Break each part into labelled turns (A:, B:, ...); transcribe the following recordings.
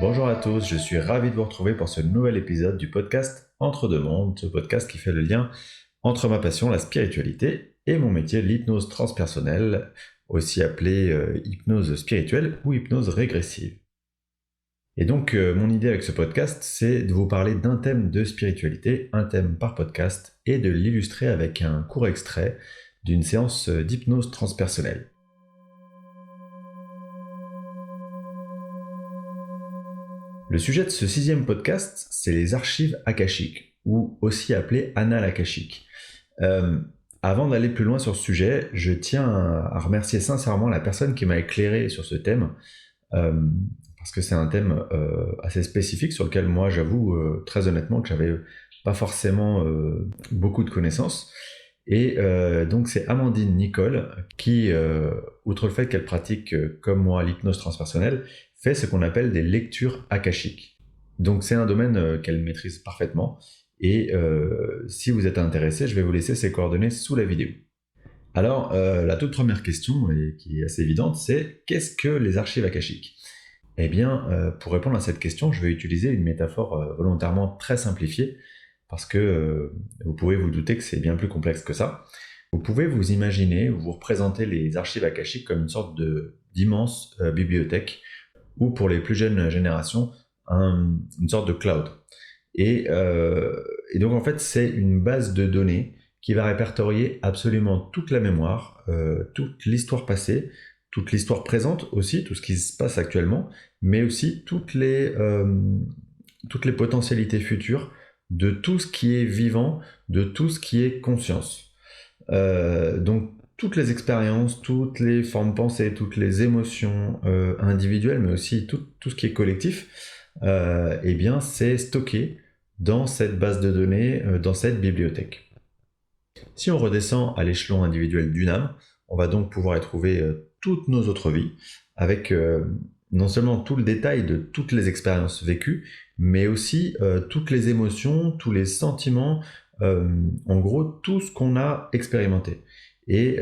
A: Bonjour à tous, je suis ravi de vous retrouver pour ce nouvel épisode du podcast Entre deux mondes, ce podcast qui fait le lien entre ma passion, la spiritualité, et mon métier, l'hypnose transpersonnelle, aussi appelée hypnose spirituelle ou hypnose régressive. Et donc, mon idée avec ce podcast, c'est de vous parler d'un thème de spiritualité, un thème par podcast, et de l'illustrer avec un court extrait d'une séance d'hypnose transpersonnelle. Le sujet de ce 6e podcast, c'est les archives akashiques, ou aussi appelées annales akashiques. Avant d'aller plus loin sur ce sujet, je tiens à remercier sincèrement la personne qui m'a éclairé sur ce thème, parce que c'est un thème assez spécifique sur lequel moi j'avoue très honnêtement que j'avais pas forcément beaucoup de connaissances. Et donc c'est Amandine Nicole qui, outre le fait qu'elle pratique comme moi l'hypnose transpersonnelle, fait ce qu'on appelle des lectures akashiques. Donc c'est un domaine qu'elle maîtrise parfaitement, et si vous êtes intéressé, je vais vous laisser ses coordonnées sous la vidéo. Alors, la toute première question, et qui est assez évidente, c'est qu'est-ce que les archives akashiques ? Eh bien, pour répondre à cette question, je vais utiliser une métaphore volontairement très simplifiée, parce que vous pouvez vous douter que c'est bien plus complexe que ça. Vous pouvez vous imaginer ou vous représenter les archives akashiques comme une sorte d'immense bibliothèque, ou pour les plus jeunes générations, une sorte de cloud. Et donc en fait, c'est une base de données qui va répertorier absolument toute la mémoire, toute l'histoire passée, toute l'histoire présente aussi, tout ce qui se passe actuellement, mais aussi toutes les potentialités futures de tout ce qui est vivant, de tout ce qui est conscience. Donc toutes les expériences, toutes les formes pensées, toutes les émotions individuelles, mais aussi tout ce qui est collectif, eh bien c'est stocké dans cette base de données, dans cette bibliothèque. Si on redescend à l'échelon individuel d'une âme, on va donc pouvoir y trouver toutes nos autres vies, avec non seulement tout le détail de toutes les expériences vécues, mais aussi toutes les émotions, tous les sentiments, en gros tout ce qu'on a expérimenté. Et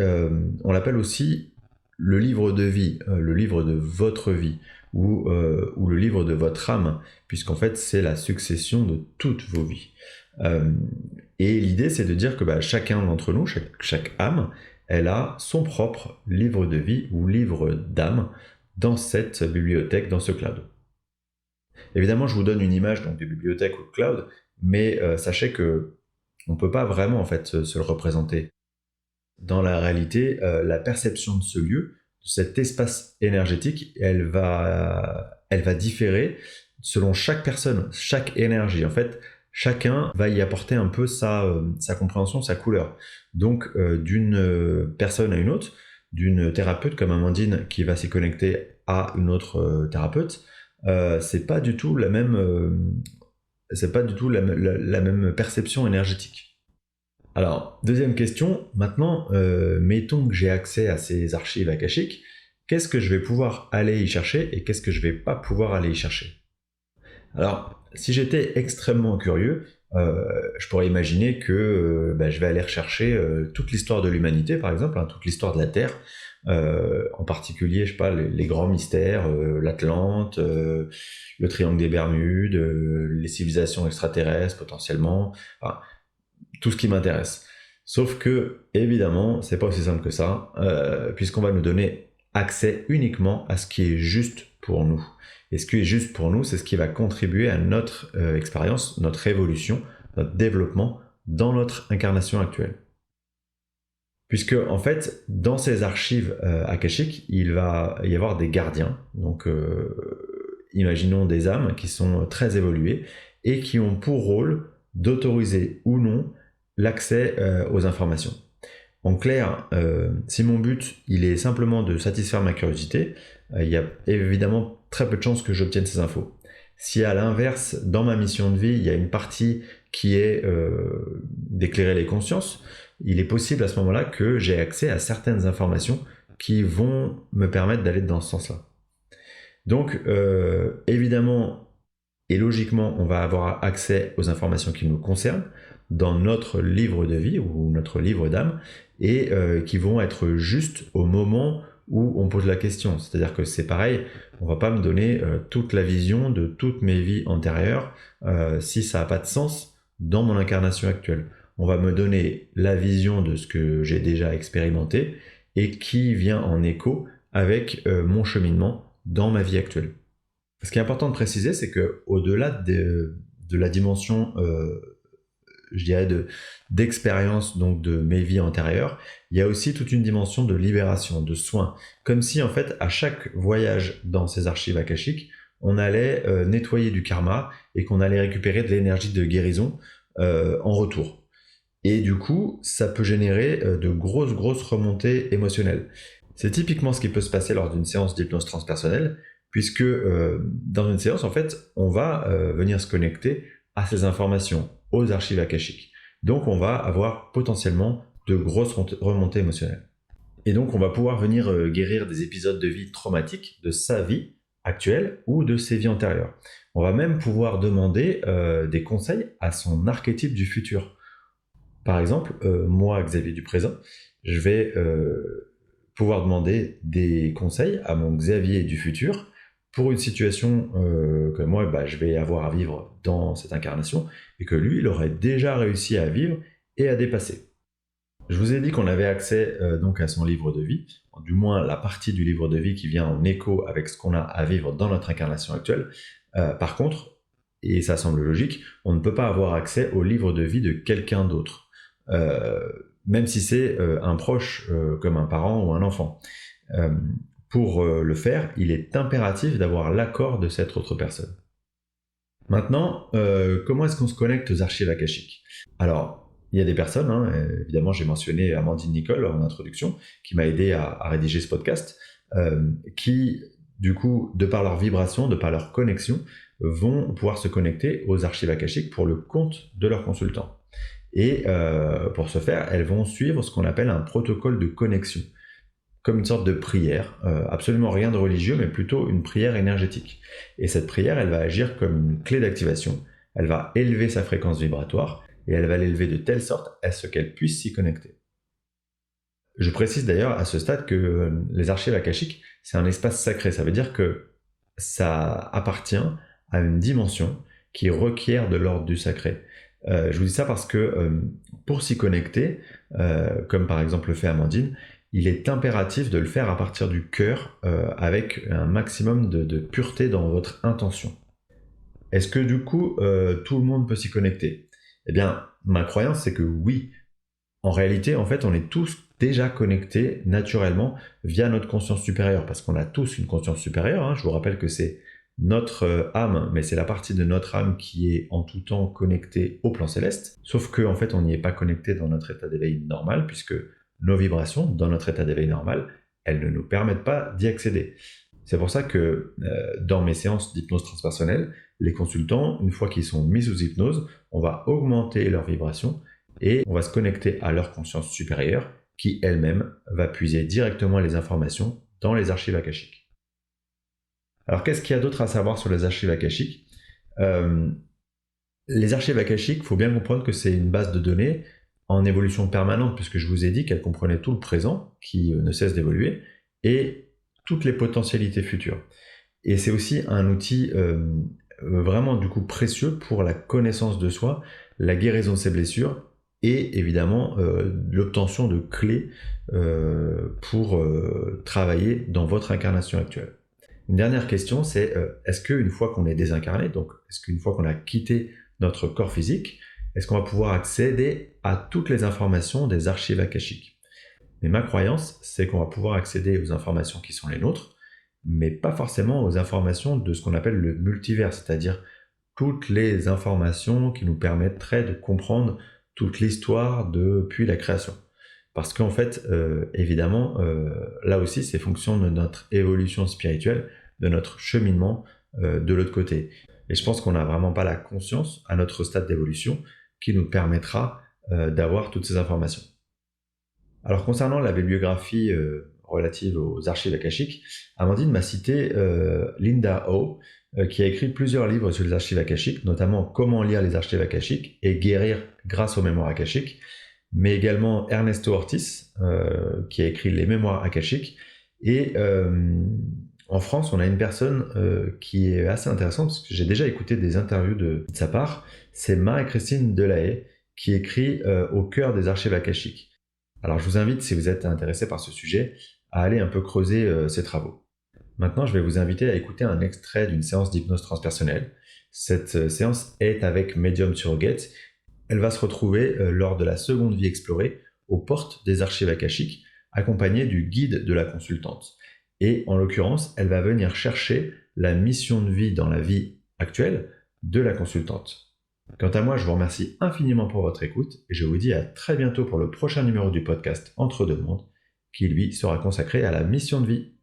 A: on l'appelle aussi le livre de vie, le livre de votre vie, ou le livre de votre âme, puisqu'en fait c'est la succession de toutes vos vies. Et l'idée c'est de dire que chacun d'entre nous, chaque âme, elle a son propre livre de vie ou livre d'âme dans cette bibliothèque, dans ce cloud. Évidemment, je vous donne une image donc, de bibliothèque ou de cloud, mais sachez que on ne peut pas vraiment en fait se le représenter. Dans la réalité, la perception de ce lieu, de cet espace énergétique, elle va différer selon chaque personne, chaque énergie. En fait, chacun va y apporter un peu sa compréhension, sa couleur. Donc, d'une personne à une autre, d'une thérapeute comme Amandine qui va s'y connecter à une autre thérapeute, c'est pas du tout la même perception énergétique. Alors, deuxième question, maintenant, mettons que j'ai accès à ces archives akashiques, qu'est-ce que je vais pouvoir aller y chercher et qu'est-ce que je vais pas pouvoir aller y chercher ? Alors, si j'étais extrêmement curieux, je pourrais imaginer que je vais aller rechercher toute l'histoire de l'humanité, par exemple, toute l'histoire de la Terre, en particulier, je sais pas, les grands mystères, l'Atlante, le triangle des Bermudes, les civilisations extraterrestres potentiellement, enfin, tout ce qui m'intéresse. Sauf que, évidemment, c'est pas aussi simple que ça, puisqu'on va nous donner accès uniquement à ce qui est juste pour nous. Et ce qui est juste pour nous, c'est ce qui va contribuer à notre expérience, notre évolution, notre développement dans notre incarnation actuelle. Puisque, en fait, dans ces archives akashiques, il va y avoir des gardiens, donc imaginons des âmes qui sont très évoluées et qui ont pour rôle d'autoriser ou non l'accès aux informations. En clair, si mon but il est simplement de satisfaire ma curiosité, il y a évidemment très peu de chances que j'obtienne ces infos. Si à l'inverse, dans ma mission de vie, il y a une partie qui est d'éclairer les consciences, il est possible à ce moment-là que j'ai accès à certaines informations qui vont me permettre d'aller dans ce sens-là. Donc, évidemment, et logiquement, on va avoir accès aux informations qui nous concernent dans notre livre de vie ou notre livre d'âme et qui vont être justes au moment où on pose la question. C'est-à-dire que c'est pareil, on va pas me donner toute la vision de toutes mes vies antérieures si ça n'a pas de sens dans mon incarnation actuelle. On va me donner la vision de ce que j'ai déjà expérimenté et qui vient en écho avec mon cheminement dans ma vie actuelle. Ce qui est important de préciser, c'est que au-delà de la dimension, je dirais, d'expérience donc de mes vies antérieures, il y a aussi toute une dimension de libération, de soin. Comme si en fait, à chaque voyage dans ces archives akashiques, on allait nettoyer du karma et qu'on allait récupérer de l'énergie de guérison en retour. Et du coup, ça peut générer de grosses remontées émotionnelles. C'est typiquement ce qui peut se passer lors d'une séance d'hypnose transpersonnelle, puisque dans une séance, en fait, on va venir se connecter à ces informations, aux archives akashiques. Donc, on va avoir potentiellement de grosses remontées émotionnelles. Et donc, on va pouvoir venir guérir des épisodes de vie traumatiques de sa vie actuelle ou de ses vies antérieures. On va même pouvoir demander des conseils à son archétype du futur. Par exemple, moi, Xavier du présent, je vais pouvoir demander des conseils à mon Xavier du futur pour une situation que moi, je vais avoir à vivre dans cette incarnation et que lui, il aurait déjà réussi à vivre et à dépasser. Je vous ai dit qu'on avait accès donc à son livre de vie, du moins la partie du livre de vie qui vient en écho avec ce qu'on a à vivre dans notre incarnation actuelle. Par contre, et ça semble logique, on ne peut pas avoir accès au livre de vie de quelqu'un d'autre. Même si c'est un proche comme un parent ou un enfant. Pour le faire, il est impératif d'avoir l'accord de cette autre personne. Maintenant, comment est-ce qu'on se connecte aux archives akashiques? Alors, il y a des personnes, évidemment j'ai mentionné Amandine Nicole en introduction, qui m'a aidé à rédiger ce podcast, qui, du coup, de par leur vibration, de par leur connexion, vont pouvoir se connecter aux archives akashiques pour le compte de leur consultant. Et pour ce faire, elles vont suivre ce qu'on appelle un protocole de connexion, comme une sorte de prière, absolument rien de religieux, mais plutôt une prière énergétique. Et cette prière, elle va agir comme une clé d'activation, elle va élever sa fréquence vibratoire, et elle va l'élever de telle sorte à ce qu'elle puisse s'y connecter. Je précise d'ailleurs à ce stade que les archives akashiques, c'est un espace sacré, ça veut dire que ça appartient à une dimension qui requiert de l'ordre du sacré. Je vous dis ça parce que pour s'y connecter, comme par exemple le fait Amandine, il est impératif de le faire à partir du cœur, avec un maximum de pureté dans votre intention. Est-ce que du coup, tout le monde peut s'y connecter? Eh bien, ma croyance, c'est que oui. En réalité, en fait, on est tous déjà connectés naturellement via notre conscience supérieure, parce qu'on a tous une conscience supérieure. Je vous rappelle que c'est notre âme, mais c'est la partie de notre âme qui est en tout temps connectée au plan céleste, sauf qu'en fait on n'y est pas connecté dans notre état d'éveil normal, puisque nos vibrations, dans notre état d'éveil normal, elles ne nous permettent pas d'y accéder. C'est pour ça que dans mes séances d'hypnose transpersonnelle, les consultants, une fois qu'ils sont mis sous hypnose, on va augmenter leur vibration et on va se connecter à leur conscience supérieure qui elle-même va puiser directement les informations dans les archives akashiques. Alors, qu'est-ce qu'il y a d'autre à savoir sur les archives akashiques? Les archives akashiques, il faut bien comprendre que c'est une base de données en évolution permanente, puisque je vous ai dit qu'elle comprenait tout le présent, qui ne cesse d'évoluer, et toutes les potentialités futures. Et c'est aussi un outil vraiment du coup précieux pour la connaissance de soi, la guérison de ses blessures, et évidemment l'obtention de clés pour travailler dans votre incarnation actuelle. Une dernière question, c'est est-ce qu'une fois qu'on est désincarné, donc est-ce qu'une fois qu'on a quitté notre corps physique, est-ce qu'on va pouvoir accéder à toutes les informations des archives akashiques? Mais ma croyance, c'est qu'on va pouvoir accéder aux informations qui sont les nôtres, mais pas forcément aux informations de ce qu'on appelle le multivers, c'est-à-dire toutes les informations qui nous permettraient de comprendre toute l'histoire depuis la création. Parce qu'en fait, évidemment, là aussi, c'est fonction de notre évolution spirituelle, de notre cheminement de l'autre côté. Et je pense qu'on n'a vraiment pas la conscience, à notre stade d'évolution, qui nous permettra d'avoir toutes ces informations. Alors, concernant la bibliographie relative aux archives akashiques, Amandine m'a cité Linda Ho, qui a écrit plusieurs livres sur les archives akashiques, notamment Comment lire les archives akashiques et guérir grâce aux mémoires akashiques, mais également Ernesto Ortiz, qui a écrit Les mémoires akashiques, Et en France, on a une personne qui est assez intéressante, parce que j'ai déjà écouté des interviews de sa part. C'est Marie-Christine Delahaye, qui écrit Au cœur des archives akashiques. Alors je vous invite, si vous êtes intéressé par ce sujet, à aller un peu creuser ses travaux. Maintenant, je vais vous inviter à écouter un extrait d'une séance d'hypnose transpersonnelle. Cette séance est avec Medium Surrogate. Elle va se retrouver lors de la seconde vie explorée aux portes des archives akashiques, accompagnée du guide de la consultante. Et en l'occurrence, elle va venir chercher la mission de vie dans la vie actuelle de la consultante. Quant à moi, je vous remercie infiniment pour votre écoute et je vous dis à très bientôt pour le prochain numéro du podcast Entre deux mondes, qui lui sera consacré à la mission de vie.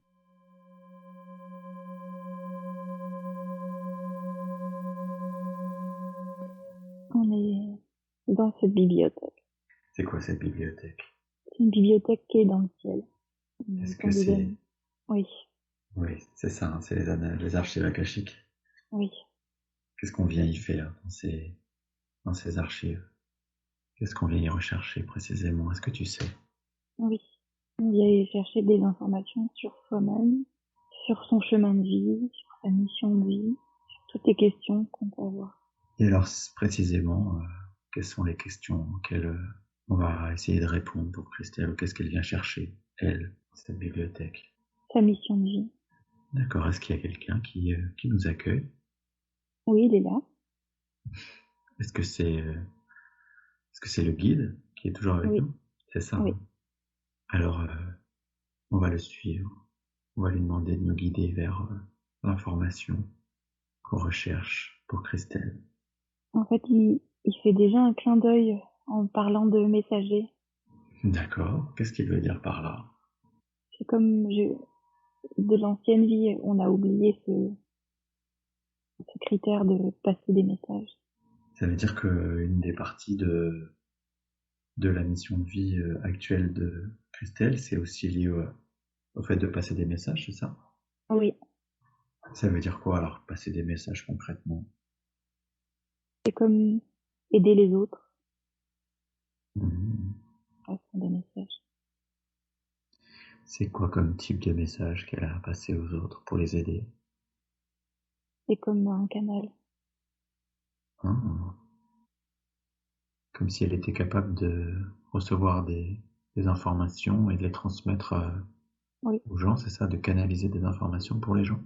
B: On est dans cette bibliothèque.
A: C'est quoi cette bibliothèque?
B: C'est une bibliothèque qui est dans le ciel.
A: Est-ce que c'est...
B: Oui.
A: Oui, c'est ça, hein, c'est les archives akashiques.
B: Oui.
A: Qu'est-ce qu'on vient y faire dans ces archives? Qu'est-ce qu'on vient y rechercher précisément? Est-ce que tu sais?
B: Oui. On vient y chercher des informations sur soi-même, sur son chemin de vie, sur sa mission de vie, sur toutes les questions qu'on peut avoir.
A: Et alors, précisément, quelles sont les questions auxquelles on va essayer de répondre pour Christelle? Qu'est-ce qu'elle vient chercher, elle, dans cette bibliothèque?
B: Sa mission de vie.
A: D'accord, est-ce qu'il y a quelqu'un qui nous accueille?
B: Oui, il est là.
A: Est-ce que c'est le guide qui est toujours avec nous? C'est ça.
B: Oui.
A: Hein. Alors, on va le suivre. On va lui demander de nous guider vers l'information qu'on recherche pour Christelle.
B: En fait, il fait déjà un clin d'œil en parlant de messager.
A: D'accord. Qu'est-ce qu'il veut dire par là?
B: C'est comme de l'ancienne vie, on a oublié ce critère de passer des messages.
A: Ça veut dire qu'une des parties de la mission de vie actuelle de Christelle, c'est aussi lié au fait de passer des messages, c'est ça?
B: Oui.
A: Ça veut dire quoi alors, passer des messages concrètement?
B: C'est comme aider les autres.
A: Passer
B: des messages.
A: C'est quoi comme type de message qu'elle a à passer aux autres pour les aider?
B: C'est comme un canal.
A: Comme si elle était capable de recevoir des informations et de les transmettre aux gens, c'est ça, de canaliser des informations pour les gens?